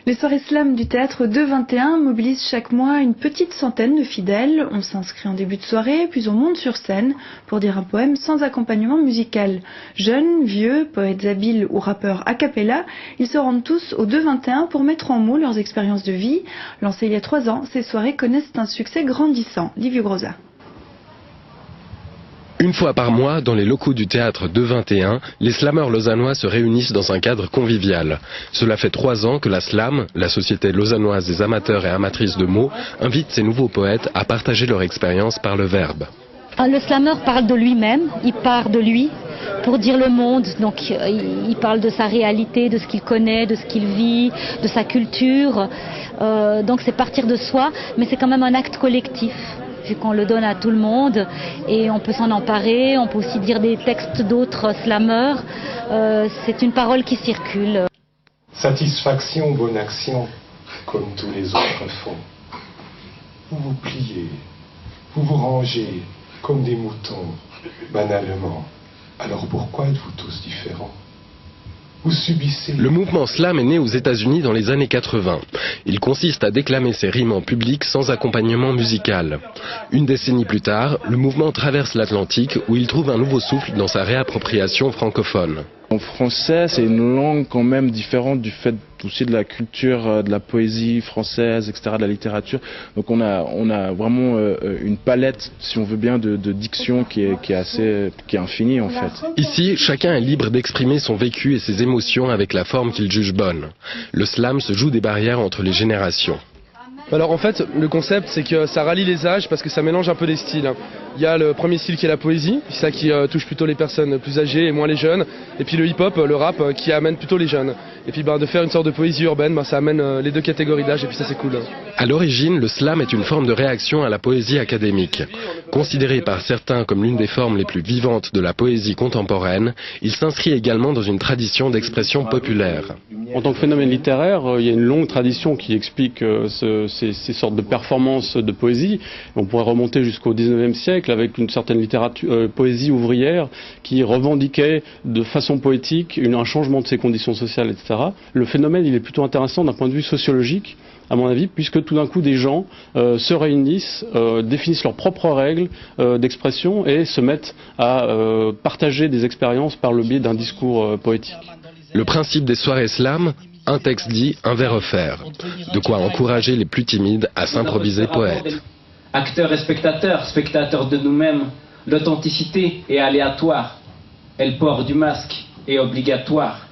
Les soirées slam du théâtre 221 mobilisent chaque mois une petite centaine de fidèles. On s'inscrit en début de soirée, puis on monte sur scène pour dire un poème sans accompagnement musical. Jeunes, vieux, poètes habiles ou rappeurs a cappella, ils se rendent tous au 221 pour mettre en mots leurs expériences de vie. Lancées il y a 3 ans, ces soirées connaissent un succès grandissant. Liviu Groza. Une fois par mois, dans les locaux du théâtre 221, les slameurs lausannois se réunissent dans un cadre convivial. Cela fait 3 ans que la SLAM, la Société lausannoise des amateurs et amatrices de mots, invite ces nouveaux poètes à partager leur expérience par le verbe. Le slameur parle de lui-même, il part de lui pour dire le monde, donc il parle de sa réalité, de ce qu'il connaît, de ce qu'il vit, de sa culture, donc c'est partir de soi, mais c'est quand même un acte collectif. Vu qu'on le donne à tout le monde et on peut s'en emparer, on peut aussi dire des textes d'autres slameurs, c'est une parole qui circule. Satisfaction, bonne action, comme tous les autres font. Vous vous pliez, vous vous rangez comme des moutons, banalement. Alors pourquoi êtes-vous tous différents ? Vous subissez... Le mouvement slam est né aux États-Unis dans les années 80. Il consiste à déclamer ses rimes en public sans accompagnement musical. Une décennie plus tard, le mouvement traverse l'Atlantique où il trouve un nouveau souffle dans sa réappropriation francophone. En français, c'est une langue quand même différente du fait aussi de la culture, de la poésie française, etc., de la littérature. Donc on a vraiment une palette, si on veut bien, de diction qui est infinie en fait. Ici, chacun est libre d'exprimer son vécu et ses émotions avec la forme qu'il juge bonne. Le slam se joue des barrières entre les générations. Alors en fait, le concept, c'est que ça rallie les âges parce que ça mélange un peu les styles. Il y a le premier style qui est la poésie, c'est ça qui touche plutôt les personnes plus âgées et moins les jeunes. Et puis le hip-hop, le rap, qui amène plutôt les jeunes. Et puis de faire une sorte de poésie urbaine, ça amène les deux catégories d'âge et puis ça c'est cool. À l'origine, le slam est une forme de réaction à la poésie académique. Considéré par certains comme l'une des formes les plus vivantes de la poésie contemporaine, il s'inscrit également dans une tradition d'expression populaire. En tant que phénomène littéraire, il y a une longue tradition qui explique ces sortes de performances de poésie. On pourrait remonter jusqu'au 19e siècle avec une certaine littérature, poésie ouvrière qui revendiquait de façon poétique un changement de ses conditions sociales, etc. Le phénomène, il est plutôt intéressant d'un point de vue sociologique, à mon avis, puisque tout d'un coup des gens se réunissent, définissent leurs propres règles d'expression et se mettent à partager des expériences par le biais d'un discours poétique. Le principe des soirées slam, un texte dit, un vers offert. De quoi encourager les plus timides à s'improviser poètes. Acteurs et spectateurs, spectateurs de nous-mêmes, l'authenticité est aléatoire. Elle porte du masque est obligatoire.